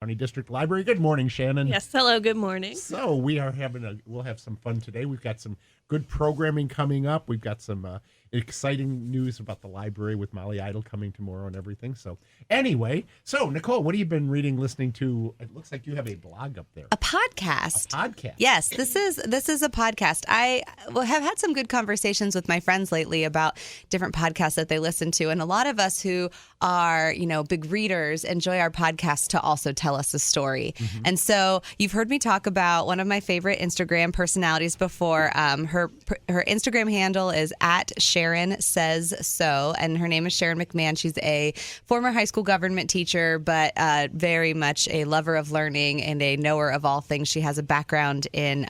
County District Library. Good morning, Shannon. Yes, hello, good morning. So we'll have some fun today. We've got some good programming coming up. We've got some exciting news about the library with Molly Idle coming tomorrow and everything. So anyway, Nicole, what have you been reading, listening to? It looks like you have a blog up there. A podcast. A podcast. Yes, this is a podcast. I have had some good conversations with my friends lately about different podcasts that they listen to. And a lot of us who are, big readers enjoy our podcast to also tell us a story. Mm-hmm. And so you've heard me talk about one of my favorite Instagram personalities before. Her Instagram handle is at Sharon Says So, and her name is Sharon McMahon. She's a former high school government teacher, but very much a lover of learning and a knower of all things. She has a background in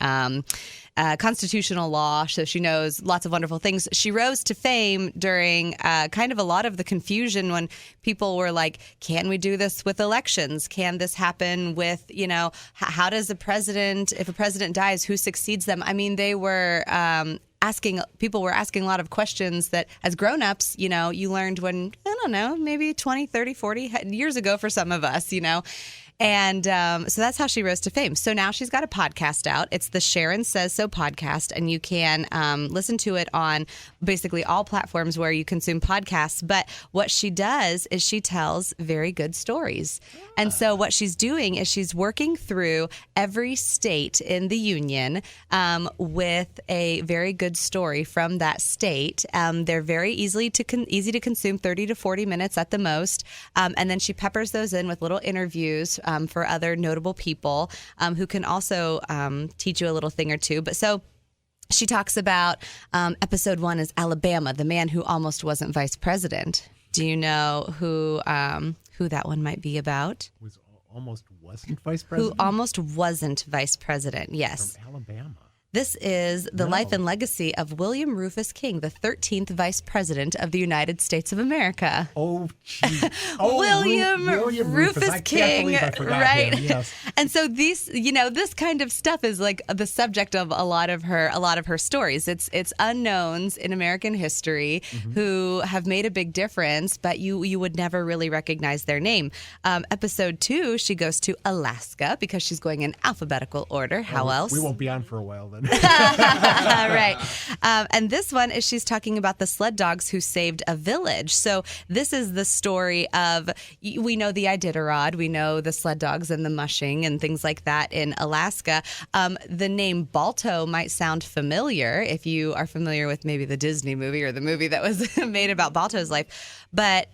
constitutional law, so she knows lots of wonderful things. She rose to fame during kind of a lot of the confusion when people were like, can we do this with elections? Can this happen with, how does if a president dies, who succeeds them? I mean, they were people were asking a lot of questions that as grown-ups, you learned when, I don't know, maybe 20, 30, 40 years ago for some of us, And so that's how she rose to fame. So now she's got a podcast out. It's the Sharon Says So Podcast, and you can listen to it on basically all platforms where you consume podcasts. But what she does is she tells very good stories. And so what she's doing is she's working through every state in the union with a very good story from that state. They're very easy to consume, 30 to 40 minutes at the most. And then she peppers those in with little interviews for other notable people who can also teach you a little thing or two. But so she talks about episode 1 is Alabama, the man who almost wasn't vice president. Do you know who that one might be about? Almost wasn't vice president? Who almost wasn't vice president, yes. From Alabama. This is the life and legacy of William Rufus King, the 13th Vice President of the United States of America. Oh, geez. William Rufus King, I forgot right? him. Yes. And so these, this kind of stuff is like the subject of a lot of her stories. It's unknowns in American history who have made a big difference, but you would never really recognize their name. Episode 2, she goes to Alaska because she's going in alphabetical order. How else? We won't be on for a while then. Right. And this one is she's talking about the sled dogs who saved a village. So this is the story of, we know the Iditarod, we know the sled dogs and the mushing and things like that in Alaska. The name Balto might sound familiar if you are familiar with maybe the Disney movie or the movie that was made about Balto's life. But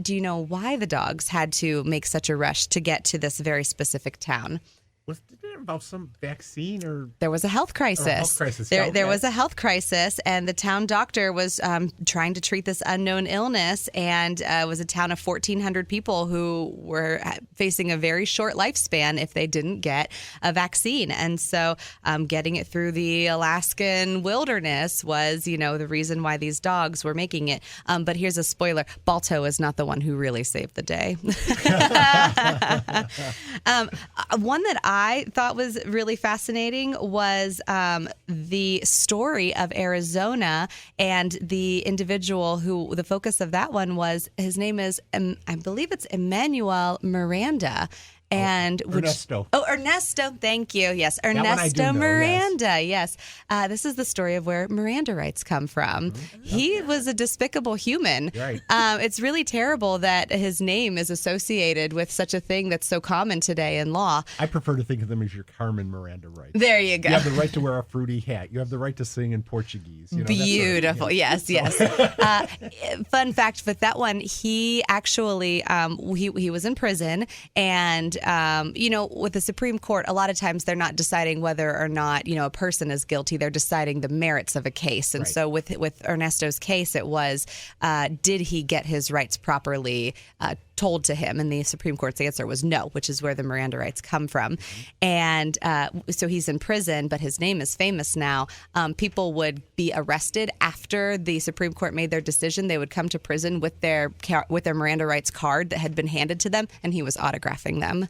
do you know why the dogs had to make such a rush to get to this very specific town? Did it involve some vaccine or? There was a health crisis. There was a health crisis, and the town doctor was trying to treat this unknown illness, and it was a town of 1,400 people who were facing a very short lifespan if they didn't get a vaccine. And so getting it through the Alaskan wilderness was, the reason why these dogs were making it. But here's a spoiler. Balto is not the one who really saved the day. One that I thought was really fascinating was the story of Arizona and the individual who the focus of that one was, his name is, I believe it's Emmanuel Miranda. And Ernesto. Ernesto. Thank you. Yes, Ernesto Miranda. Yes. This is the story of where Miranda rights come from. Mm-hmm. He was a despicable human. Right. It's really terrible that his name is associated with such a thing that's so common today in law. I prefer to think of them as your Carmen Miranda rights. There you go. You have the right to wear a fruity hat. You have the right to sing in Portuguese. Beautiful. Sort of, yes. Fun fact with that one, he actually he was in prison, and with the Supreme Court, a lot of times they're not deciding whether or not, a person is guilty. They're deciding the merits of a case. And so with Ernesto's case, it was, did he get his rights properly told to him? And the Supreme Court's answer was no, which is where the Miranda rights come from. And so he's in prison, but his name is famous now. People would be arrested after the Supreme Court made their decision. They would come to prison with their Miranda rights card that had been handed to them, and he was autographing them.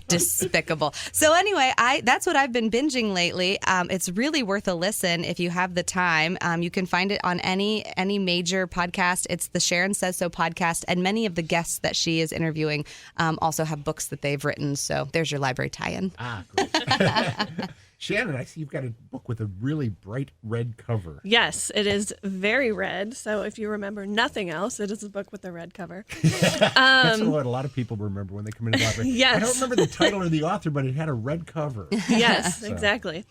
Despicable. So anyway, that's what I've been binging lately. It's really worth a listen if you have the time. You can find it on any major podcast. It's the Sharon Says So Podcast. podcast. And many of the guests that she is interviewing also have books that they've written. So there's your library tie-in. Ah, great. Shannon, I see you've got a book with a really bright red cover. Yes, it is very red. So if you remember nothing else, it is a book with a red cover. That's what a lot of people remember when they come into the library. Yes. I don't remember the title or the author, but it had a red cover. Yes, exactly.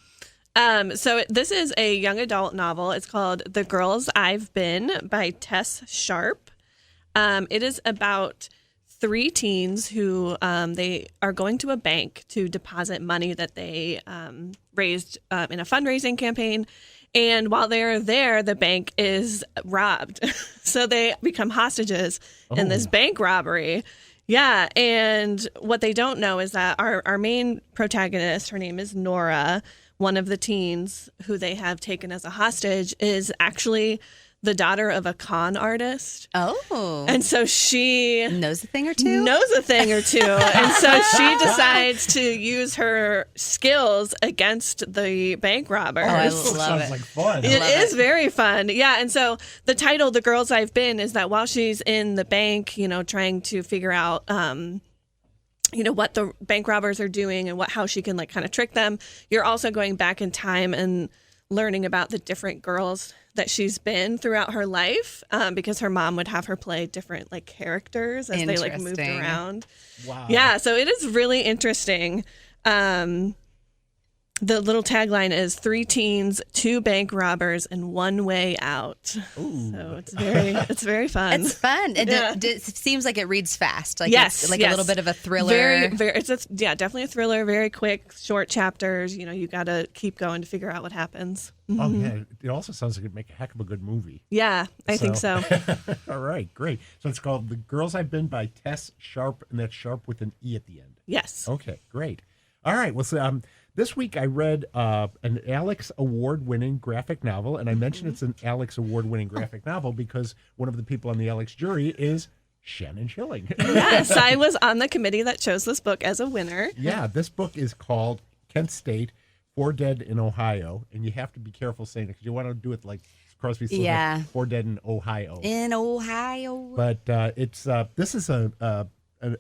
So this is a young adult novel. It's called The Girls I've Been by Tess Sharpe. It is about 3 teens who they are going to a bank to deposit money that they raised in a fundraising campaign. And while they're there, the bank is robbed. So they become hostages in this bank robbery. Yeah. And what they don't know is that our main protagonist, her name is Nora, one of the teens who they have taken as a hostage, is actually the daughter of a con artist. Oh. And so she knows a thing or two. And so she decides to use her skills against the bank robbers. Oh, I This love sounds it. like fun. It is very fun. Yeah. And so the title, The Girls I've Been, is that while she's in the bank, trying to figure out, what the bank robbers are doing and how she can kind of trick them, you're also going back in time and learning about the different girls that she's been throughout her life, because her mom would have her play different characters as they moved Interesting. around. Wow. Yeah. So it is really interesting. The little tagline is 3 teens, 2 bank robbers, and 1 way out. Ooh. So it's very fun. It's fun. And Yeah. it seems like it reads fast. Like Yes, it's like yes. a little bit of a thriller. Very. Definitely a thriller. Very quick, short chapters. You got to keep going to figure out what happens. Oh, yeah. It also sounds like it'd make a heck of a good movie. Yeah, I think so. All right, great. So it's called The Girls I've Been by Tess Sharpe, and that's Sharpe with an E at the end. Yes. Okay, great. All right. Well, so, this week I read an Alex Award-winning graphic novel, and I mentioned it's an Alex Award-winning graphic novel because one of the people on the Alex jury is Shannon Schilling. Yes, I was on the committee that chose this book as a winner. Yeah, this book is called Kent State, 4 Dead in Ohio, and you have to be careful saying it because you want to do it like Crosby, Stills, Yeah. 4 Dead in Ohio. In Ohio. But this is an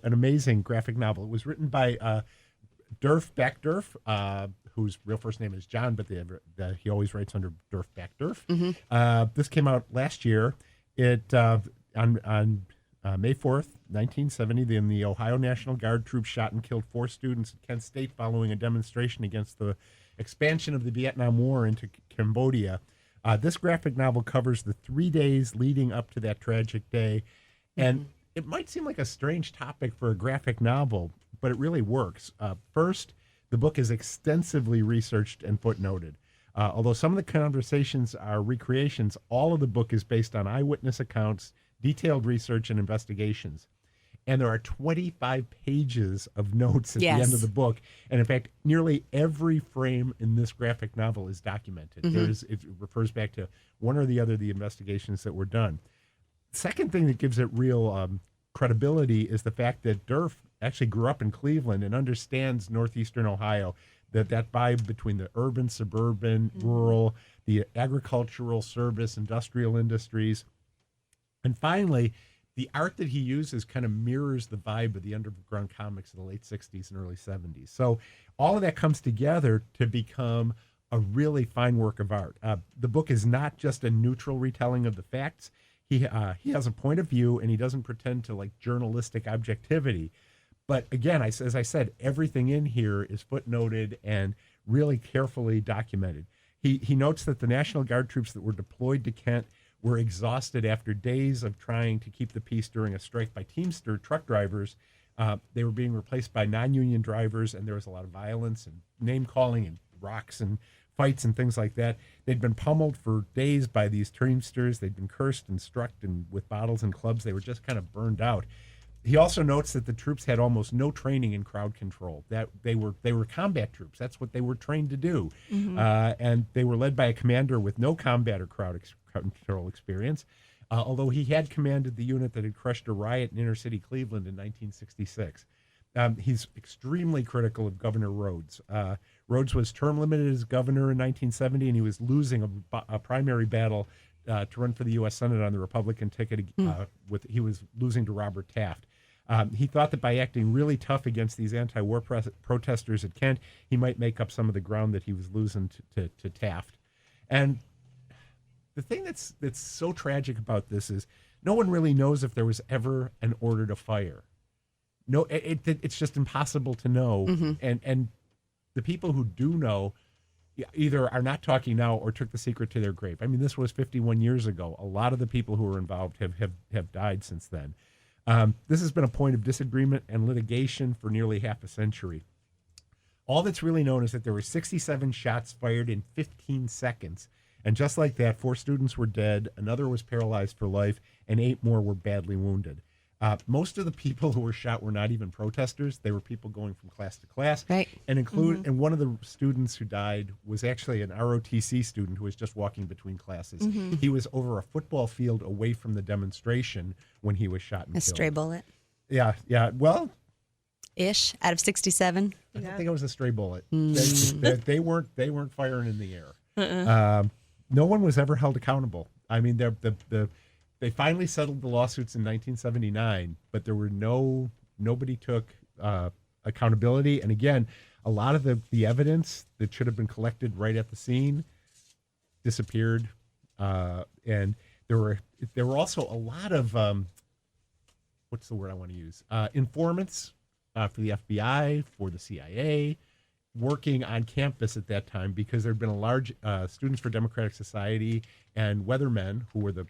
amazing graphic novel. It was written by Derf Backderf, whose real first name is John, but he always writes under Derf Backderf. This came out last year. It on May 4th, 1970, then the Ohio National Guard troops shot and killed 4 students at Kent State following a demonstration against the expansion of the Vietnam War into Cambodia. This graphic novel covers the 3 days leading up to that tragic day. And it might seem like a strange topic for a graphic novel, but it really works. First, the book is extensively researched and footnoted. Although some of the conversations are recreations, all of the book is based on eyewitness accounts, detailed research, and investigations. And there are 25 pages of notes at the end of the book. And in fact, nearly every frame in this graphic novel is documented. It refers back to one or the other of the investigations that were done. Second thing that gives it real credibility is the fact that Derf actually grew up in Cleveland and understands northeastern Ohio, that vibe between the urban, suburban, rural, the agricultural, service, industrial industries. And finally, the art that he uses kind of mirrors the vibe of the underground comics of the late 60s and early 70s. So all of that comes together to become a really fine work of art. The book is not just a neutral retelling of the facts. He has a point of view, and he doesn't pretend to journalistic objectivity. But again, as I said, everything in here is footnoted and really carefully documented. He notes that the National Guard troops that were deployed to Kent were exhausted after days of trying to keep the peace during a strike by Teamster truck drivers. They were being replaced by non-union drivers, and there was a lot of violence and name-calling and rocks and fights and things like that. They'd been pummeled for days by these Teamsters. They'd been cursed and struck with bottles and clubs. They were just kind of burned out. He also notes that the troops had almost no training in crowd control. That they were combat troops. That's what they were trained to do. And they were led by a commander with no combat or crowd control experience, although he had commanded the unit that had crushed a riot in inner city Cleveland in 1966. He's extremely critical of Governor Rhodes. Rhodes was term limited as governor in 1970, and he was losing a primary battle to run for the U.S. Senate on the Republican ticket. He was losing to Robert Taft. He thought that by acting really tough against these anti-war protesters at Kent, he might make up some of the ground that he was losing to Taft. And the thing that's so tragic about this is no one really knows if there was ever an order to fire. No, it's just impossible to know. And the people who do know either are not talking now or took the secret to their grave. I mean, this was 51 years ago. A lot of the people who were involved have died since then. This has been a point of disagreement and litigation for nearly half a century. All that's really known is that there were 67 shots fired in 15 seconds. And just like that, 4 students were dead, another was paralyzed for life, and 8 more were badly wounded. Most of the people who were shot were not even protesters. They were people going from class to class. Right. And and one of the students who died was actually an ROTC student who was just walking between classes. He was over a football field away from the demonstration when he was shot and killed. A stray bullet. Yeah. Well, ish out of 67. I don't think it was a stray bullet. They weren't firing in the air. No one was ever held accountable. I mean, they finally settled the lawsuits in 1979, but there were nobody took accountability. And again, a lot of the evidence that should have been collected right at the scene disappeared. And there were also a lot of what's the word I want to use? Informants for the FBI, for the CIA, working on campus at that time because there had been a large Students for Democratic Society and weathermen who were the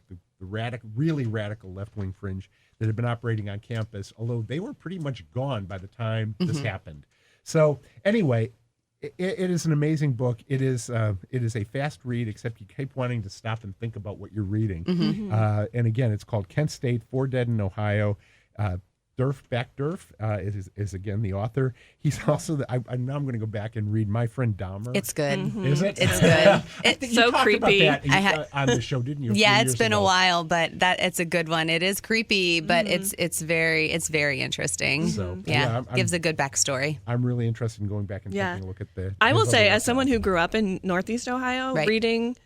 really radical left-wing fringe that had been operating on campus, although they were pretty much gone by the time this happened. So anyway, it is an amazing book. It is a fast read, except you keep wanting to stop and think about what you're reading. And again, it's called Kent State, 4 Dead in Ohio. Derf Backderf is again the author. He's also now I'm going to go back and read My Friend Dahmer. It's good. Is it? It's good. It's so creepy. About that on the show, didn't you? Yeah, it's been a while, but it's a good one. It is creepy, but it's very interesting. So, gives a good backstory. I'm really interested in going back and taking a look at the. I will say, as someone who grew up in Northeast Ohio, reading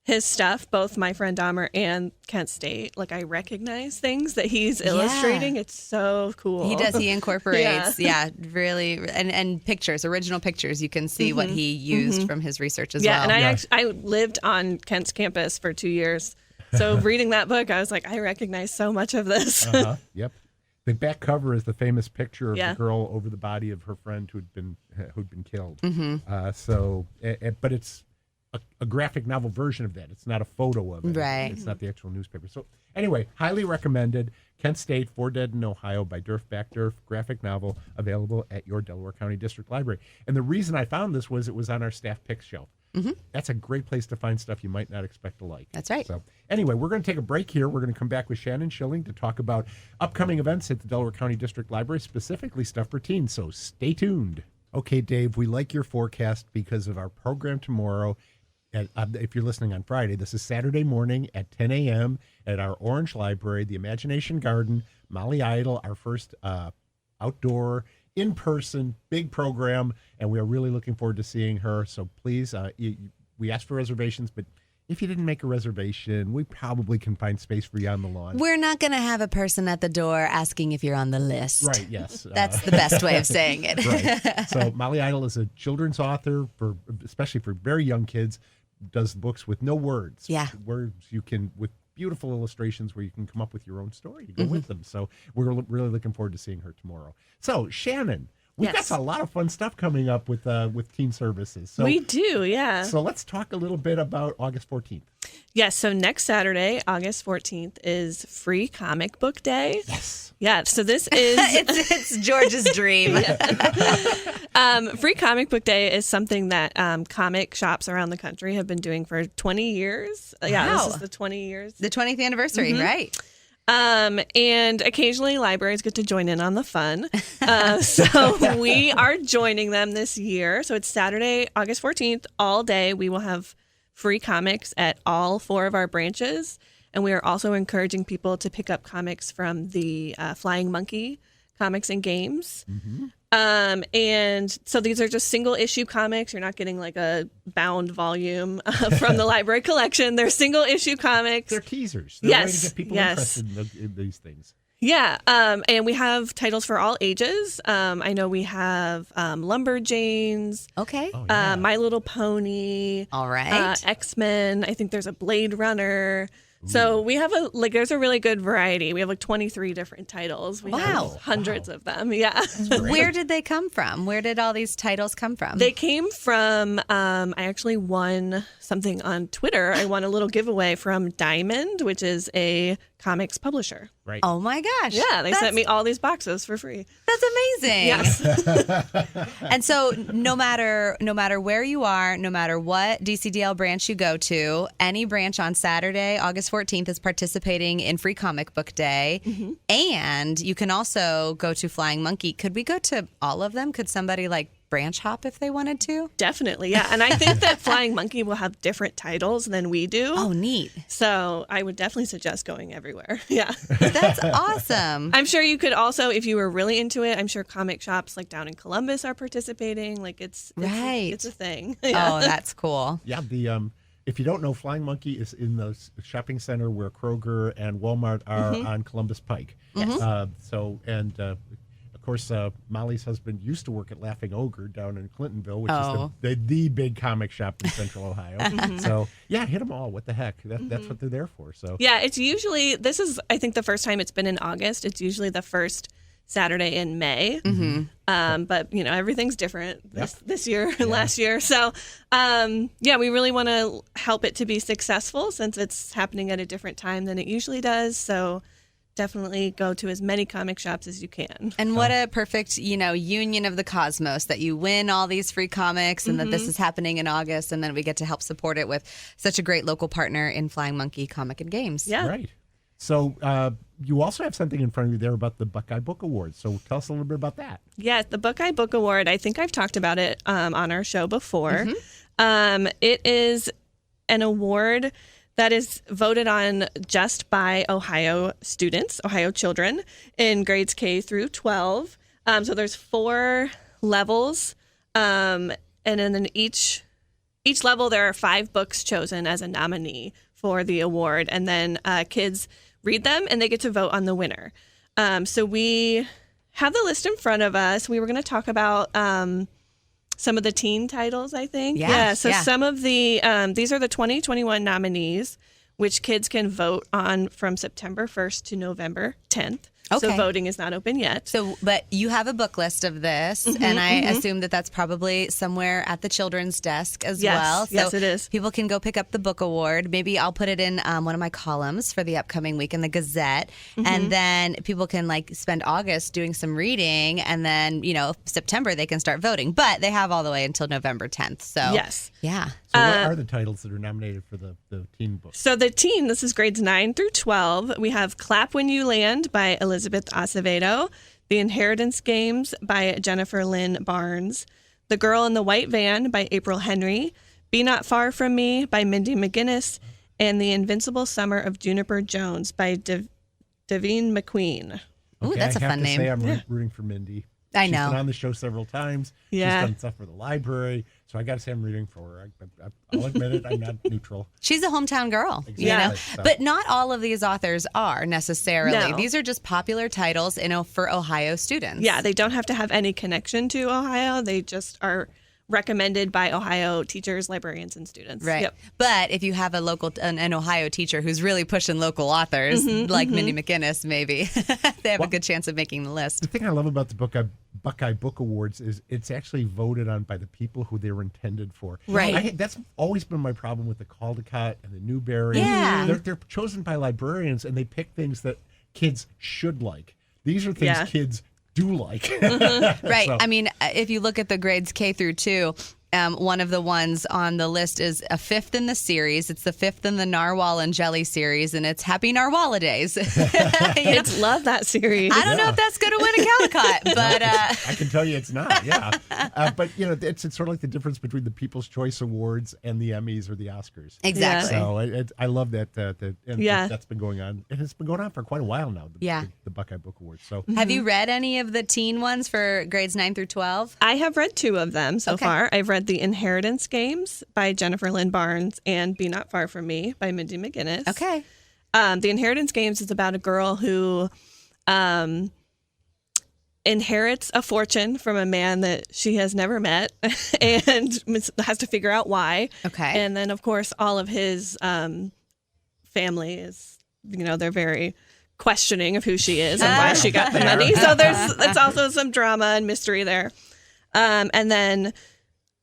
his stuff, both My Friend Dahmer and Kent State, like I recognize things that he's illustrating. It's so cool. He does. He incorporates, really, and pictures, original pictures. You can see what he used from his research as well. Yeah, and I lived on Kent's campus for 2 years. So reading that book, I was like, I recognize so much of this. Yep. The back cover is the famous picture of the girl over the body of her friend who'd been killed. But it's a graphic novel version of that. It's not a photo of it. Right. It's not the actual newspaper. So anyway, highly recommended. Kent State, 4 Dead in Ohio by Derf Backderf, graphic novel available at your Delaware County District Library. And the reason I found this was it was on our staff picks shelf. That's a great place to find stuff you might not expect to like. That's right. So anyway, we're going to take a break here. We're going to come back with Shannon Schilling to talk about upcoming events at the Delaware County District Library, specifically stuff for teens. So stay tuned. Okay, Dave, we like your forecast because of our program tomorrow. If you're listening on Friday, this is Saturday morning at 10 a.m. at our Orange Library, the Imagination Garden. Molly Idle, our first outdoor, in-person, big program, and we are really looking forward to seeing her. So please, we asked for reservations, but if you didn't make a reservation, we probably can find space for you on the lawn. We're not going to have a person at the door asking if you're on the list. Right, yes. That's the best way of saying it. Right. So Molly Idle is a children's author, especially for very young kids, does books with no words. Yeah. Words you can, with beautiful illustrations where you can come up with your own story to go with them. So we're really looking forward to seeing her tomorrow. So Shannon, we've got a lot of fun stuff coming up with teen services. So we do, yeah. So let's talk a little bit about August 14th. Yes, so next Saturday, August 14th, is Free Comic Book Day. Yes. Yeah, so this is... it's George's dream. Free Comic Book Day is something that comic shops around the country have been doing for 20 years. Wow. Yeah, this is the 20 years. The 20th anniversary, right. And occasionally libraries get to join in on the fun. So we are joining them this year. So it's Saturday, August 14th, all day. We will have free comics at all 4 of our branches. And we are also encouraging people to pick up comics from the Flying Monkey Comics and Games. And so these are just single issue comics. You're not getting like a bound volume from the library collection. They're single issue comics. They're teasers. They're a way to Yes, get people yes. interested in these things. Yeah, and we have titles for all ages. I know we have Lumberjanes, Okay. Oh, yeah. My Little Pony, All right. X-Men. I think there's a Blade Runner. So we have there's a really good variety. We have like 23 different titles. We Wow. have hundreds of them. Yeah. Where did they come from? Where did all these titles come from? They came from, I actually won something on Twitter. I won a little giveaway from Diamond, which is a comics publisher. Right. Oh my gosh. Yeah, they sent me all these boxes for free. That's amazing. Yes. And so no matter where you are, no matter what DCDL branch you go to, any branch on Saturday, August 14th is participating in Free Comic Book Day. And you can also go to Flying Monkey. Could we go to all of them? Could somebody like branch hop if they wanted to? Definitely, yeah. And I think that Flying Monkey will have different titles than we do. Oh, neat. So I would definitely suggest going everywhere. Yeah. That's awesome. I'm sure you could also, if you were really into it, I'm sure comic shops like down in Columbus are participating. Like it's Right. it's a thing. Oh, that's cool. Yeah, if you don't know, Flying Monkey is in the shopping center where Kroger and Walmart are on Columbus Pike. Yes. Of course, Molly's husband used to work at Laughing Ogre down in Clintonville, which Oh. is the big comic shop in Central Ohio. So, yeah, hit them all. What the heck? That's what they're there for. So, Yeah, it's usually, this is, I think, the first time it's been in August. It's usually the first Saturday in May. But, you know, everything's different this year and last year. So, we really want to help it to be successful since it's happening at a different time than it usually does. So, definitely go to as many comic shops as you can. And what a perfect, union of the cosmos that you win all these free comics and that this is happening in August and then we get to help support it with such a great local partner in Flying Monkey Comic and Games. Yeah. right. So, you also have something in front of you there about the Buckeye Book Awards. So, tell us a little bit about that. Yeah, the Buckeye Book Award, I think I've talked about it on our show before. It is an award that is voted on just by Ohio students, Ohio children in grades K through 12. So there's 4 levels, and then each level there are 5 books chosen as a nominee for the award, and then kids read them and they get to vote on the winner. So we have the list in front of us. We were going to talk about some of the teen titles, I think. Yeah, So yeah. some of the, these are the 2021 nominees, which kids can vote on from September 1st to November 10th. So Okay. voting is not open yet. So, but you have a book list of this, and I assume that that's probably somewhere at the children's desk as Yes, well. So yes, it is. People can go pick up the book award. Maybe I'll put it in one of my columns for the upcoming week in the Gazette, and then people can like spend August doing some reading, and then September they can start voting. But they have all the way until November 10th. So Yes. yeah. So, what are the titles that are nominated for the teen book? So the teen, this is grades 9 through 12. We have Clap When You Land by Elizabeth Acevedo, The Inheritance Games by Jennifer Lynn Barnes, The Girl in the White Van by April Henry, Be Not Far From Me by Mindy McGinnis, and The Invincible Summer of Juniper Jones by Davine McQueen. Ooh, that's a I have fun to name. say I'm rooting for Mindy. I She's know. been on the show several times. Yeah. She's done stuff for the library. So I got to say I'm rooting for her. I'll admit it. I'm not neutral. She's a hometown girl, Exactly, so. But not all of these authors are necessarily. No. These are just popular titles, for Ohio students. Yeah, they don't have to have any connection to Ohio. They just are recommended by Ohio teachers, librarians, and students. Right. Yep. But if you have an Ohio teacher who's really pushing local authors, like Mindy McGinnis, maybe, they have a good chance of making the list. The thing I love about the Buckeye Book Awards is it's actually voted on by the people who they were intended for. Right. That's always been my problem with the Caldecott and the Newberry. Yeah. They're chosen by librarians, and they pick things that kids should like. These are things Yeah. kids do like. Right. So- I mean, if you look at the grades K through 2, one of the ones on the list is a 5th in the series. It's the 5th in the Narwhal and Jelly series, and it's Happy Narwhalidays. Kids love that series. I don't know if that's going to win a Caldecott, but I can tell you it's not. Yeah, but it's sort of like the difference between the People's Choice Awards and the Emmys or the Oscars. exactly. So I love that. And Yeah. that's been going on. It has been going on for quite a while now. The Buckeye Book Awards. So Have you read any of the teen ones for grades 9 through 12? I have read 2 of them so Okay. far. I've read The Inheritance Games by Jennifer Lynn Barnes and Be Not Far From Me by Mindy McGinnis. Okay. The Inheritance Games is about a girl who inherits a fortune from a man that she has never met and has to figure out why. Okay. And then, of course, all of his family is, they're very questioning of who she is and why she got the money. So it's also some drama and mystery there. And then,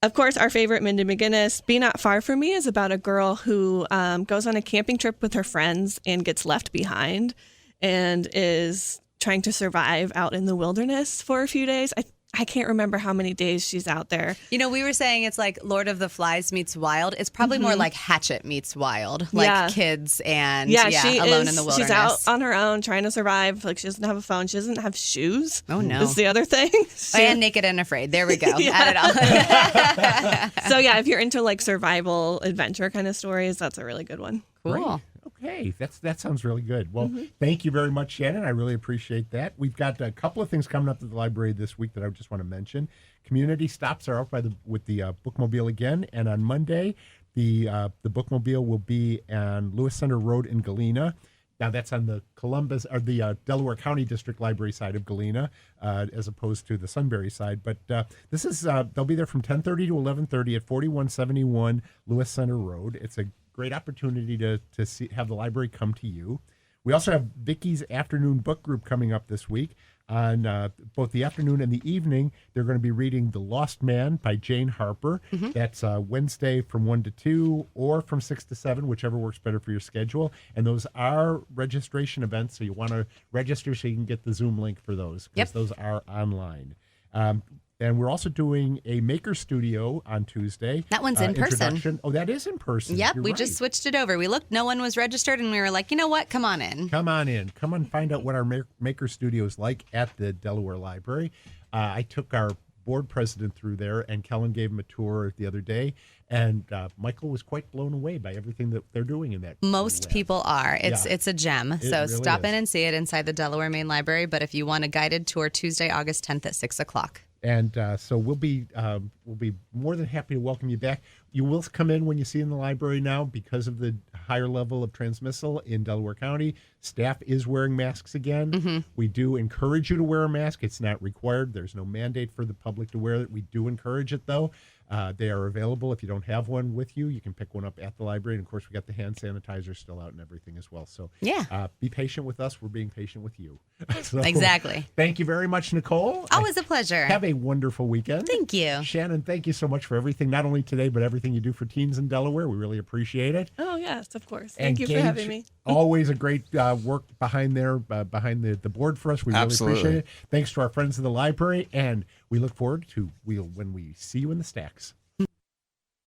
of course, our favorite, Mindy McGinnis, Be Not Far From Me, is about a girl who goes on a camping trip with her friends and gets left behind and is trying to survive out in the wilderness for a few days. I can't remember how many days she's out there. We were saying it's like Lord of the Flies meets Wild. It's probably more like Hatchet meets Wild, like kids and she alone is, in the wilderness. She's out on her own trying to survive. Like, she doesn't have a phone. She doesn't have shoes. Oh, no. That's the other thing. And Naked and Afraid. There we go. Add it all. So, if you're into like survival adventure kind of stories, that's a really good one. Cool. Great. Okay, that sounds really good. Well, thank you very much, Shannon. I really appreciate that. We've got a couple of things coming up at the library this week that I just want to mention. Community stops are up with the bookmobile again, and on Monday, the bookmobile will be on Lewis Center Road in Galena. Now that's on the Columbus or the Delaware County District Library side of Galena, as opposed to the Sunbury side. But this is they'll be there from 10:30 to 11:30 at 4171 Lewis Center Road. It's a great opportunity to have the library come to you. We also have Vicky's Afternoon Book Group coming up this week. On both the afternoon and the evening, they're going to be reading The Lost Man by Jane Harper. That's Wednesday from 1 to 2 or from 6 to 7, whichever works better for your schedule. And those are registration events, so you want to register so you can get the Zoom link for those, because those are online. And we're also doing a maker studio on Tuesday. That one's in person. Oh, that is in person. Yep, You're we right. just switched it over. We looked, no one was registered, and we were like, you know what? Come on in. Come on in. Come and find out what our maker studio is like at the Delaware Library. I took our board president through there, and Kellen gave him a tour the other day. And Michael was quite blown away by everything that they're doing in that. Most people are. It's a gem. So really stop in is. and see it inside the Delaware Main Library. But if you want a guided tour, Tuesday, August 10th at 6 o'clock. And so we'll be more than happy to welcome you back. You will come in when you see in the library now because of the higher level of transmissal in Delaware County. Staff is wearing masks again. We do encourage you to wear a mask. It's not required. There's no mandate for the public to wear it. We do encourage it, though. They are available. If you don't have one with you, you can pick one up at the library. And, of course, we got the hand sanitizer still out and everything as well. So be patient with us. We're being patient with you. So, Exactly. Thank you very much, Nicole. Always a pleasure. Have a wonderful weekend. Thank you. Shannon, thank you so much for everything, not only today, but everything you do for teens in Delaware. We really appreciate it. Oh, yes, of course. And Thank you for Gage, having me. Always a great work behind there, behind the board for us. We really appreciate it. Thanks to our friends in the library, and we look forward to when we see you in the stacks.